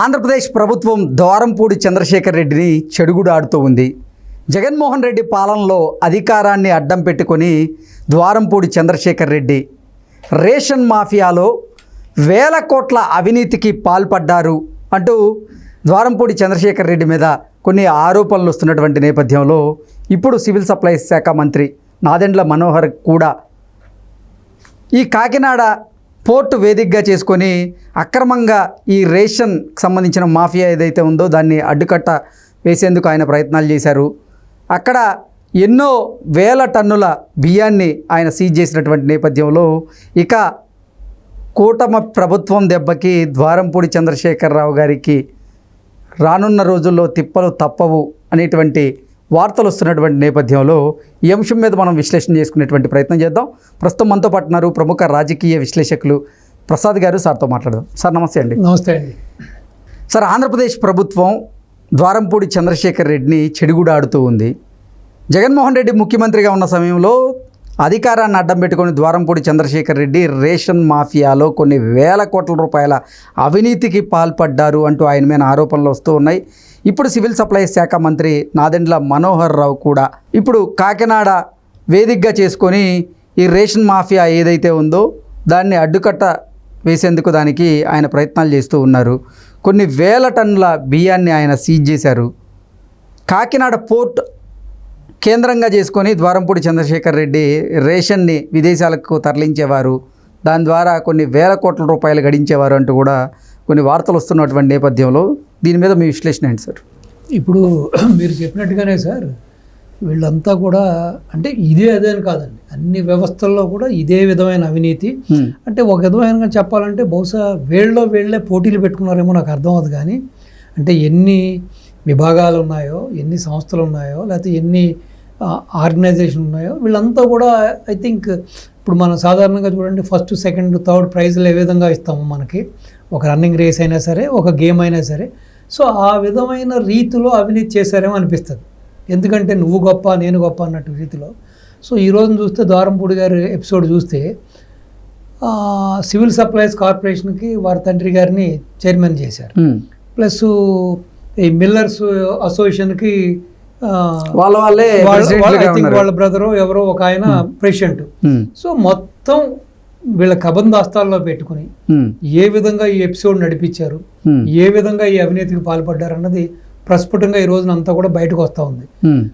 ఆంధ్రప్రదేశ్ ప్రభుత్వం ద్వారంపూడి చంద్రశేఖర్ రెడ్డిని చెడుగుడాడుతూ ఉంది. జగన్మోహన్ రెడ్డి పాలనలో అధికారాన్ని అడ్డం పెట్టుకొని ద్వారంపూడి చంద్రశేఖర్ రెడ్డి రేషన్ మాఫియాలో వేల కోట్ల అవినీతికి పాల్పడ్డారు అంటూ ద్వారంపూడి చంద్రశేఖర్ రెడ్డి మీద కొన్ని ఆరోపణలు వస్తున్నటువంటి నేపథ్యంలో ఇప్పుడు సివిల్ సప్లైస్ శాఖ మంత్రి నాదెండ్ల మనోహర్ కూడా ఈ కాకినాడ పోర్టు వేదికగా చేసుకొని అక్రమంగా ఈ రేషన్కి సంబంధించిన మాఫియా ఏదైతే ఉందో దాన్ని అడ్డుకట్ట వేసేందుకు ఆయన ప్రయత్నాలు చేశారు. అక్కడ ఎన్నో వేల టన్నుల బియ్యాన్ని ఆయన సీజ్ చేసినటువంటి నేపథ్యంలో ఇక కూటమి ప్రభుత్వం దెబ్బకి ద్వారంపూడి చంద్రశేఖరరావు గారికి రానున్న రోజుల్లో తిప్పలు తప్పవు అనేటువంటి వార్తలు వస్తున్నటువంటి నేపథ్యంలో ఈ అంశం మీద మనం విశ్లేషణ చేసుకునేటువంటి ప్రయత్నం చేద్దాం. ప్రస్తుతం మనతో పాటున్నారు ప్రముఖ రాజకీయ విశ్లేషకులు ప్రసాద్ గారు. సార్తో మాట్లాడదాం. సార్ నమస్తే అండి. నమస్తే అండి. సార్, ఆంధ్రప్రదేశ్ ప్రభుత్వం ద్వారంపూడి చంద్రశేఖర్ రెడ్డిని చెడుగుడాడుతూ ఉంది. జగన్మోహన్ రెడ్డి ముఖ్యమంత్రిగా ఉన్న సమయంలో అధికారాన్ని అడ్డం పెట్టుకొని ద్వారంపూడి చంద్రశేఖర్ రెడ్డి రేషన్ మాఫియాలో కొన్ని వేల కోట్ల రూపాయల అవినీతికి పాల్పడ్డారు అంటూ ఆయన మీద ఆరోపణలు వస్తూ ఉన్నాయి. ఇప్పుడు సివిల్ సప్లైస్ శాఖ మంత్రి నాదెండ్ల మనోహర్ రావు కూడా ఇప్పుడు కాకినాడ వేదికగా చేసుకొని ఈ రేషన్ మాఫియా ఏదైతే ఉందో దాన్ని అడ్డుకట్ట వేసేందుకు దానికి ఆయన ప్రయత్నాలు చేస్తూ ఉన్నారు. కొన్ని వేల టన్నుల బియ్యాన్ని ఆయన సీజ్ చేశారు. కాకినాడ పోర్ట్ కేంద్రంగా చేసుకొని ద్వారంపూడి చంద్రశేఖర్ రెడ్డి రేషన్ని విదేశాలకు తరలించేవారు, దాని ద్వారా కొన్ని వేల కోట్ల రూపాయలు గడించేవారు అంటూ కూడా కొన్ని వార్తలు వస్తున్నటువంటి నేపథ్యంలో దీని మీద మీ విశ్లేషణ ఏంటి సార్? ఇప్పుడు మీరు చెప్పినట్టుగానే సార్, వీళ్ళంతా కూడా అంటే ఇదే అదే అని కాదండి, అన్ని వ్యవస్థల్లో కూడా ఇదే విధమైన అవినీతి. అంటే ఒక విధమైన చెప్పాలంటే బహుశా వీళ్ళే పోటీలు పెట్టుకున్నారేమో నాకు అర్థం అవుతుంది. కానీ అంటే ఎన్ని విభాగాలు ఉన్నాయో, ఎన్ని సంస్థలు ఉన్నాయో, లేకపోతే ఎన్ని ఆర్గనైజేషన్ ఉన్నాయో, వీళ్ళంతా కూడా ఐ థింక్ ఇప్పుడు మనం సాధారణంగా చూడండి, ఫస్ట్ సెకండ్ థర్డ్ ప్రైజ్లు ఏ విధంగా ఇస్తాము మనకి, ఒక రన్నింగ్ రేస్ అయినా సరే, ఒక గేమ్ అయినా సరే. సో ఆ విధమైన రీతిలో అవినీతి చేశారేమో అనిపిస్తుంది. ఎందుకంటే నువ్వు గొప్ప నేను గొప్ప అన్నట్టు రీతిలో. సో ఈరోజు చూస్తే ద్వారంపూడి గారి ఎపిసోడ్ చూస్తే సివిల్ సప్లైస్ కార్పొరేషన్కి వారి తండ్రి గారిని చైర్మన్ చేశారు. ప్లస్ ఈ మిల్లర్స్ అసోసియేషన్కి వాళ్ళ బ్రదరు ఎవరో ఒక ఆయన ప్రెసిడెంట్. సో మొత్తం వీళ్ళ కబందాస్తాల్లో పెట్టుకుని ఏ విధంగా ఈ ఎపిసోడ్ నడిపించారు, ఏ విధంగా ఈ అవినీతికి పాల్పడ్డారు అన్నది ప్రస్ఫుటంగా ఈ రోజున అంతా కూడా బయటకు వస్తూ ఉంది.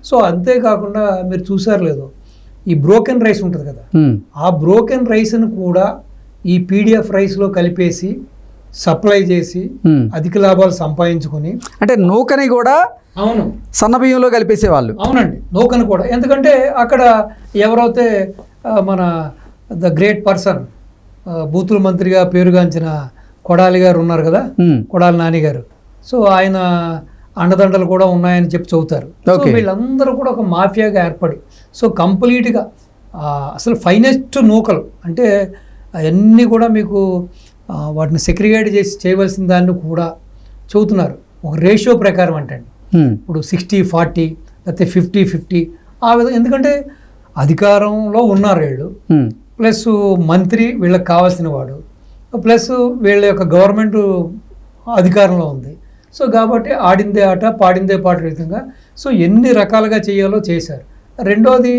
సో అంతేకాకుండా మీరు చూసారు లేదో, ఈ బ్రోకెన్ రైస్ ఉంటుంది కదా, ఆ బ్రోకెన్ రైస్ను కూడా ఈ పీడిఎఫ్ రైస్లో కలిపేసి సప్లై చేసి అధిక లాభాలు సంపాదించుకుని, అంటే నూకని కూడా అవును సన్న బియ్యంలో కలిపేసేవాళ్ళు. అవునండి, నూకని కూడా. ఎందుకంటే అక్కడ ఎవరైతే మన ద గ్రేట్ పర్సన్ బూతుల మంత్రిగా పేరుగాంచిన కొడాలి గారు ఉన్నారు కదా, కొడాలి నాని గారు, సో ఆయన అండదండలు కూడా ఉన్నాయని చెప్పి చెబుతారు. సో వీళ్ళందరూ కూడా ఒక మాఫియాగా ఏర్పడి, సో కంప్లీట్గా అసలు ఫైనెస్ట్ నూకలు అంటే అవన్నీ కూడా మీకు వాటిని సెగ్రిగేట్ చేసి చేయవలసిన దాన్ని కూడా చెబుతున్నారు ఒక రేషియో ప్రకారం. అంటే ఇప్పుడు 60-40 లేకపోతే 50-50 ఆ విధంగా. ఎందుకంటే అధికారంలో ఉన్నారు వీళ్ళు, ప్లస్ మంత్రి వీళ్ళకి కావాల్సిన వాడు, ప్లస్ వీళ్ళ యొక్క గవర్నమెంట్ అధికారంలో ఉంది. సో కాబట్టి ఆడిందే ఆట పాడిందే పాట విధంగా సో ఎన్ని రకాలుగా చేయాలో చేశారు. రెండోది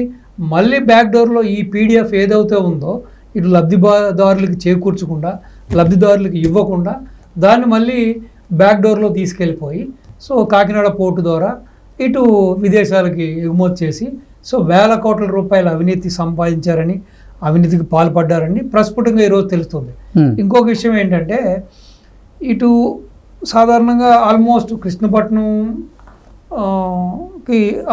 మళ్ళీ బ్యాక్ డోర్లో ఈ పీడిఎఫ్ ఏదైతే ఉందో ఇటు లబ్ధిదారులకి చేకూర్చకుండా, లబ్ధిదారులకు ఇవ్వకుండా దాన్ని మళ్ళీ బ్యాక్ డోర్లో తీసుకెళ్ళిపోయి సో కాకినాడ పోర్టు ద్వారా ఇటు విదేశాలకి ఎగుమతి చేసి సో వేల కోట్ల రూపాయల అవినీతి సంపాదించారని, అవినీతికి పాల్పడ్డారని ప్రస్ఫుటంగా ఈరోజు తెలుస్తుంది. ఇంకొక విషయం ఏంటంటే, ఇటు సాధారణంగా ఆల్మోస్ట్ కృష్ణపట్నంకి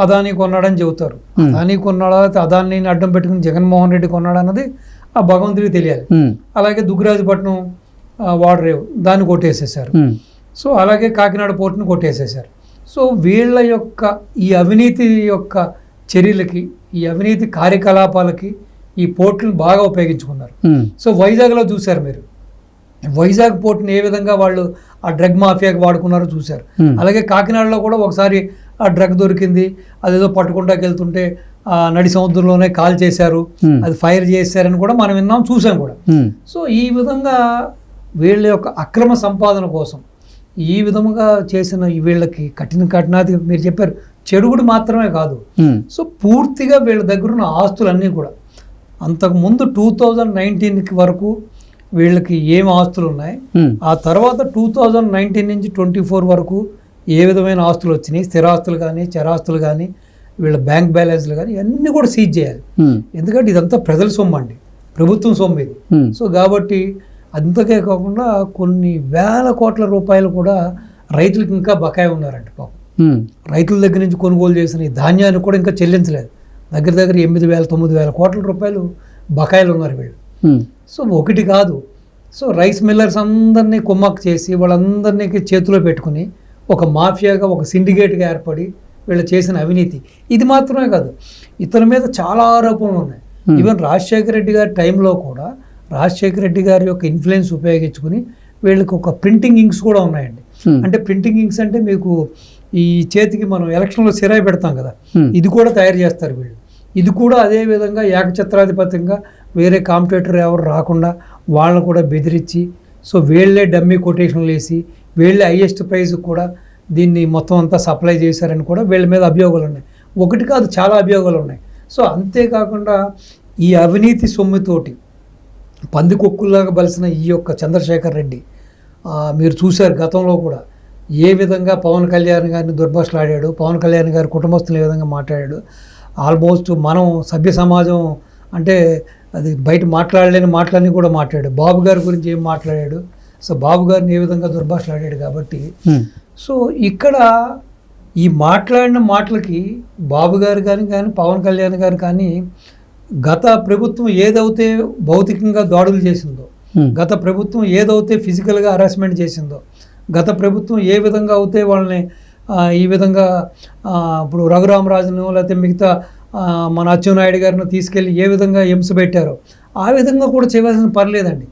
అదానీ కొన్నాడని చెబుతారు. అదానీ కొన్నాడా, అదానీ అడ్డం పెట్టుకుని జగన్మోహన్ రెడ్డి కొన్నాడు అన్నది ఆ భగవంతుడికి తెలియాలి. అలాగే దుగ్గరాజపట్నం వాడరేవు దాన్ని కొట్టేసేసారు. సో అలాగే కాకినాడ పోర్టును కొట్టేసేసారు. సో వీళ్ళ యొక్క ఈ అవినీతి యొక్క చర్యలకి, ఈ అవినీతి కార్యకలాపాలకి ఈ పోర్టులను బాగా ఉపయోగించుకున్నారు. సో వైజాగ్లో చూశారు మీరు, వైజాగ్ పోర్టుని ఏ విధంగా వాళ్ళు ఆ డ్రగ్ మాఫియాకి వాడుకున్నారో చూశారు. అలాగే కాకినాడలో కూడా ఒకసారి ఆ డ్రగ్ దొరికింది, అదేదో పట్టుకుంటాకి వెళ్తుంటే నడి సముద్రంలోనే కాల్ చేశారు, అది ఫైర్ చేశారని కూడా మనం విన్నాం, చూసాం కూడా. సో ఈ విధంగా వీళ్ళ యొక్క అక్రమ సంపాదన కోసం ఈ విధముగా చేసిన వీళ్ళకి కఠినాది మీరు చెప్పారు చెడుగుడు మాత్రమే కాదు, సో పూర్తిగా వీళ్ళ దగ్గర ఉన్న ఆస్తులన్నీ కూడా అంతకుముందు 2019 వరకు వీళ్ళకి ఏం ఆస్తులు ఉన్నాయి, ఆ తర్వాత 2019 నుంచి 24 వరకు ఏ విధమైన ఆస్తులు వచ్చినాయి, స్థిరాస్తులు కానీ చరాస్తులు కానీ వీళ్ళ బ్యాంక్ బ్యాలెన్స్లు కానీ ఇవన్నీ కూడా సీజ్ చేయాలి. ఎందుకంటే ఇదంతా ప్రజల సొమ్ము అండి, ప్రభుత్వం సొమ్ము ఇది. సో కాబట్టి అంతకే కాకుండా కొన్ని వేల కోట్ల రూపాయలు కూడా రైతులకు ఇంకా బకాయి ఉన్నారంట పాపం. రైతుల దగ్గర నుంచి కొనుగోలు చేసిన ఈ ధాన్యాన్ని కూడా ఇంకా చెల్లించలేదు. దగ్గర 8,000-9,000 కోట్ల రూపాయలు బకాయిలు ఉన్నారు వీళ్ళు. సో ఒకటి కాదు, సో రైస్ మిల్లర్స్ అందరినీ కుమ్మక్కు చేసి వాళ్ళందరినీ చేతిలో పెట్టుకుని ఒక మాఫియాగా ఒక సిండికేట్గా ఏర్పడి వీళ్ళు చేసిన అవినీతి ఇది మాత్రమే కాదు, ఇతని మీద చాలా ఆరోపణలు ఉన్నాయి. ఈవెన్ రాజశేఖర రెడ్డి గారి టైంలో కూడా రాజశేఖర రెడ్డి గారి యొక్క ఇన్ఫ్లుయెన్స్ ఉపయోగించుకుని వీళ్ళకి ఒక ప్రింటింగ్ ఇంక్స్ కూడా ఉన్నాయండి. అంటే ప్రింటింగ్ ఇంక్స్ అంటే మీకు ఈ చేతికి మనం ఎలక్షన్లో సిరాయి పెడతాం కదా, ఇది కూడా తయారు చేస్తారు వీళ్ళు. ఇది కూడా అదే విధంగా ఏకఛత్రాధిపత్యంగా వేరే కాంపిటేటర్ ఎవరు రాకుండా వాళ్ళని కూడా బెదిరించి, సో వీళ్ళే డమ్మీ కొటేషన్లు వేసి వీళ్ళే హైయెస్ట్ ప్రైజ్ కూడా దీన్ని మొత్తం అంతా సప్లై చేశారని కూడా వీళ్ళ మీద అభియోగాలు ఉన్నాయి. ఒకటి కాదు, చాలా అభియోగాలు ఉన్నాయి. సో అంతేకాకుండా ఈ అవినీతి సొమ్ముతోటి పందికొక్కుల్లాగా బలిసిన ఈ యొక్క చంద్రశేఖర్ రెడ్డి మీరు చూశారు గతంలో కూడా ఏ విధంగా పవన్ కళ్యాణ్ గారిని దుర్భాషలాడాడు, పవన్ కళ్యాణ్ గారి కుటుంబస్తులు ఏ విధంగా మాట్లాడాడు. ఆల్మోస్ట్ మనం సభ్య సమాజం అంటే అది బయట మాట్లాడలేని మాటలన్నీ కూడా మాట్లాడాడు. బాబు గారి గురించి ఏం మాట్లాడాడు, సో బాబు గారిని ఏ విధంగా దుర్భాషలాడాడు. కాబట్టి సో ఇక్కడ ఈ మాట్లాడిన మాటలకి బాబు గారు కానీ పవన్ కళ్యాణ్ గారు కానీ గత ప్రభుత్వం ఏదైతే భౌతికంగా దాడులు చేసిందో, గత ప్రభుత్వం ఏదైతే ఫిజికల్గా హరాస్మెంట్ చేసిందో, గత ప్రభుత్వం ఏ విధంగా అయితే వాళ్ళని ఈ విధంగా ఇప్పుడు రఘురామరాజును లేకపోతే మిగతా మన అచ్చెన్నాయుడు గారిని తీసుకెళ్ళి ఏ విధంగా హింస పెట్టారో ఆ విధంగా కూడా చేయవలసిన పర్లేదండి.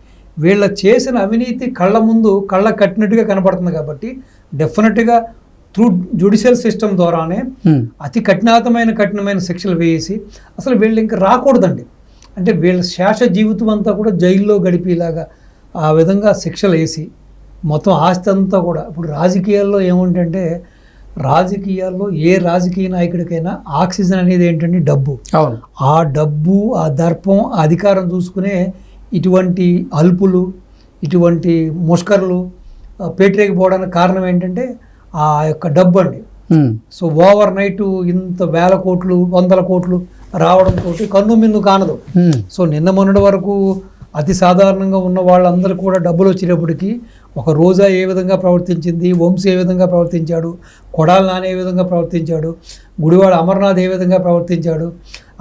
వీళ్ళ చేసిన అవినీతి కళ్ళ ముందు కళ్ళ కట్టినట్టుగా కనపడుతుంది. కాబట్టి డెఫినెట్గా త్రూ జ్యుడిషియల్ సిస్టమ్ ద్వారానే అతి కఠినమైన శిక్షలు వేసి అసలు వీళ్ళు ఇంకా రాకూడదండి. అంటే వీళ్ళ శేష జీవితం అంతా కూడా జైల్లో గడిపేలాగా ఆ విధంగా శిక్షలు వేసి మొత్తం ఆస్తి అంతా కూడా ఇప్పుడు రాజకీయాల్లో ఏముంటంటే రాజకీయాల్లో ఏ రాజకీయ నాయకుడికైనా ఆక్సిజన్ అనేది ఏంటంటే డబ్బు. ఆ డబ్బు, ఆ దర్పం, ఆ అధికారం చూసుకునే ఇటువంటి అల్పులు, ఇటువంటి ముష్కర్లు పేటరేగిపోవడానికి కారణం ఏంటంటే ఆ యొక్క డబ్బు అండి. సో ఓవర్ నైట్ ఇంత వేల కోట్లు 100 కోట్లు రావడంతో కన్ను మిన్ను కానదు. సో నిన్న మొన్నటి వరకు అతి సాధారణంగా ఉన్న వాళ్ళందరూ కూడా డబ్బులు వచ్చేటప్పటికి ఒక రోజా ఏ విధంగా ప్రవర్తించింది, వంశీ ఏ విధంగా ప్రవర్తించాడు, కొడాలి నాని ఏ విధంగా ప్రవర్తించాడు, గుడివాడ అమర్నాథ్ ఏ విధంగా ప్రవర్తించాడు,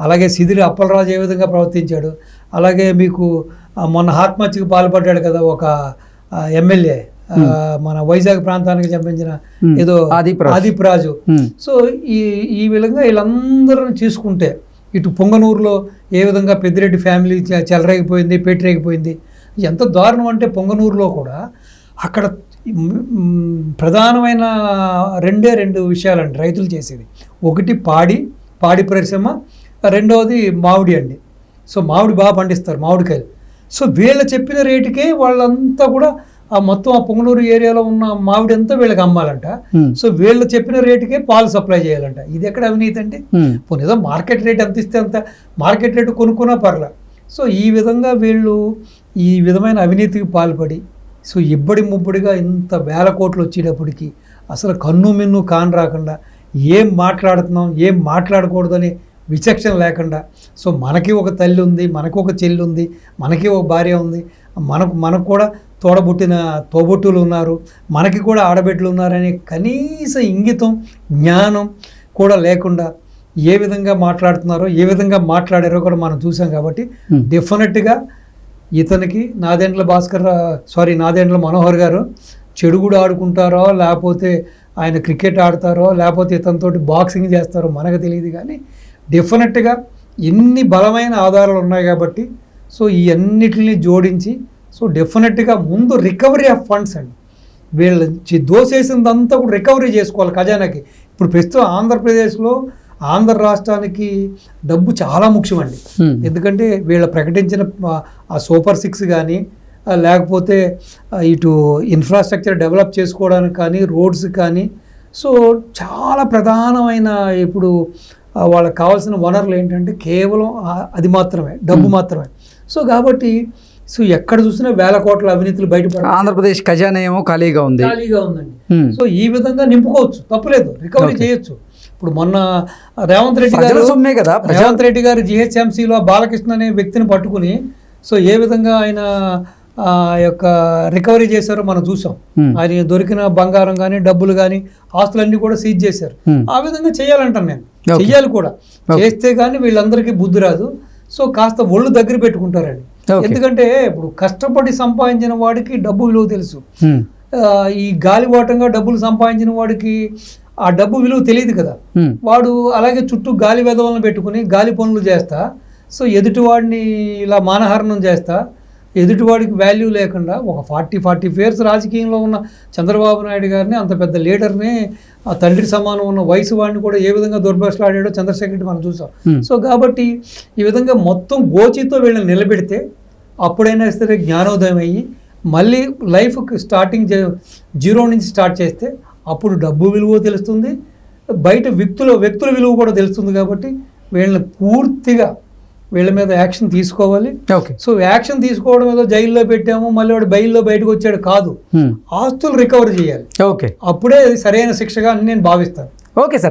అలాగే సిదిరి అప్పలరాజు ఏ విధంగా ప్రవర్తించాడు, అలాగే మీకు మొన్న ఆత్మహత్యకు పాల్పడ్డాడు కదా ఒక ఎమ్మెల్యే మన వైజాగ్ ప్రాంతానికి చంపించిన ఏదో ఆదిప్ రాజు. సో ఈ విధంగా వీళ్ళందరూ చూసుకుంటే ఇటు పొంగనూరులో ఏ విధంగా పెద్దిరెడ్డి ఫ్యామిలీ చెలరేగిపోయింది, పెట్టరేగిపోయింది. ఎంత దారుణం అంటే పొంగనూరులో కూడా అక్కడ ప్రధానమైన రెండు విషయాలండి రైతులు చేసేది. ఒకటి పాడి పరిశ్రమ, రెండవది మామిడి అండి. సో మామిడి బాగా పండిస్తారు, మామిడికాయలు. సో వీళ్ళు చెప్పిన రేటుకే వాళ్ళంతా కూడా ఆ మొత్తం ఆ పొంగనూరు ఏరియాలో ఉన్న మామిడి అంతా వీళ్ళకి అమ్మాలంట. సో వీళ్ళు చెప్పిన రేటుకే పాలు సప్లై చేయాలంట. ఇది ఎక్కడ అవినీతి అంటే ఏదో మార్కెట్ రేట్ ఎంత ఇస్తే అంత మార్కెట్ రేటు కొనుక్కున్నా పర్లా. సో ఈ విధంగా వీళ్ళు ఈ విధమైన అవినీతికి పాల్పడి సో ముబ్బడిగా ఇంత వేల కోట్లు వచ్చేటప్పటికి అసలు కన్ను మిన్ను కాని రాకుండా ఏం మాట్లాడుతున్నాం ఏం మాట్లాడకూడదని విచక్షణ లేకుండా, సో మనకి ఒక తల్లి ఉంది, మనకు ఒక చెల్లి ఉంది, మనకి ఒక భార్య ఉంది, మనకు కూడా తోడబుట్టిన తోబుట్టులు ఉన్నారు, మనకి కూడా ఆడబిడ్డలు ఉన్నారనే కనీస ఇంగితం జ్ఞానం కూడా లేకుండా ఏ విధంగా మాట్లాడుతున్నారో ఏ విధంగా మాట్లాడారో కూడా మనం చూసాం. కాబట్టి డెఫినెట్గా ఇతనికి నాదెండ్ల మనోహర్ గారు చెడుగుడు ఆడుకుంటారో లేకపోతే ఆయన క్రికెట్ ఆడతారో లేకపోతే ఇతనితోటి బాక్సింగ్ చేస్తారో మనకు తెలియదు. కానీ డెఫినెట్గా ఎన్ని బలమైన ఆధారాలు ఉన్నాయి కాబట్టి సో ఈ అన్నిటిని జోడించి సో డెఫినెట్గా ముందు రికవరీ ఆఫ్ ఫండ్స్ అండి. వీళ్ళు దోసేసిందంతా కూడా రికవరీ చేసుకోవాలి ఖజానాకి. ఇప్పుడు ప్రస్తుతం ఆంధ్రప్రదేశ్లో ఆంధ్ర రాష్ట్రానికి డబ్బు చాలా ముఖ్యమండి. ఎందుకంటే వీళ్ళు ప్రకటించిన ఆ సూపర్ 6 కానీ లేకపోతే ఇటు ఇన్ఫ్రాస్ట్రక్చర్ డెవలప్ చేసుకోవడానికి కానీ రోడ్స్ కానీ. సో చాలా ప్రధానమైన ఇప్పుడు వాళ్ళకి కావాల్సిన వనరులు ఏంటంటే కేవలం అది మాత్రమే, డబ్బు మాత్రమే. సో కాబట్టి సో ఎక్కడ చూసినా వేల కోట్ల అవినీతులు బయటపడ, ఆంధ్రప్రదేశ్ ఖజానా ఏమో ఖాళీగా ఉంది. ఉందండి. సో ఈ విధంగా నింపుకోవచ్చు, తప్పులేదు, రికవరీ చేయొచ్చు. ఇప్పుడు మొన్న రేవంత్ రెడ్డి గారు జిహెచ్ఎంసీలో బాలకృష్ణ అనే వ్యక్తిని పట్టుకుని సో ఏ విధంగా ఆయన యొక్క రికవరీ చేశారో మనం చూసాం. ఆయన దొరికిన బంగారం కానీ డబ్బులు కానీ ఆస్తులన్నీ కూడా సీజ్ చేశారు. ఆ విధంగా చేయాలంటాను నేను, చెయ్యాలి కూడా. చేస్తే కానీ వీళ్ళందరికీ బుద్ధి రాదు. సో కాస్త ఒళ్ళు దగ్గర పెట్టుకుంటారండి. ఎందుకంటే ఇప్పుడు కష్టపడి సంపాదించిన వాడికి డబ్బు విలువ తెలుసు. ఈ గాలివాటంగా డబ్బులు సంపాదించిన వాడికి ఆ డబ్బు విలువ తెలియదు కదా. వాడు అలాగే చుట్టూ గాలి వెధవలను పెట్టుకుని గాలి పనులు చేస్తా, సో ఎదుటివాడిని ఇలా మానహరణం చేస్తా, ఎదుటివాడికి వాల్యూ లేకుండా ఒక 40 ఇయర్స్ రాజకీయంలో ఉన్న చంద్రబాబు నాయుడు గారిని, అంత పెద్ద లీడర్ని, ఆ తండ్రి సమానం ఉన్న వయసు వాడిని కూడా ఏ విధంగా దుర్భాషలాడాడో చంద్రశేఖర్ రెడ్డి మనం చూసాం. సో కాబట్టి ఈ విధంగా మొత్తం గోచితో వీళ్ళని నిలబెడితే అప్పుడైనా సరే జ్ఞానోదయం అయ్యి మళ్ళీ లైఫ్కి స్టార్టింగ్ జీరో నుంచి స్టార్ట్ చేస్తే అప్పుడు డబ్బు విలువ తెలుస్తుంది, బయట వ్యక్తుల విలువ కూడా తెలుస్తుంది. కాబట్టి వీళ్ళని పూర్తిగా వీళ్ళ మీద యాక్షన్ తీసుకోవాలి. సో యాక్షన్ తీసుకోవడం ఏదో జైల్లో పెట్టాము మళ్ళీ వాడు బెయిల్లో బయటకు వచ్చాడు కాదు, ఆస్తులు రికవర్ చేయాలి. అప్పుడే సరైన శిక్షగా నేను భావిస్తాను. Okay sir.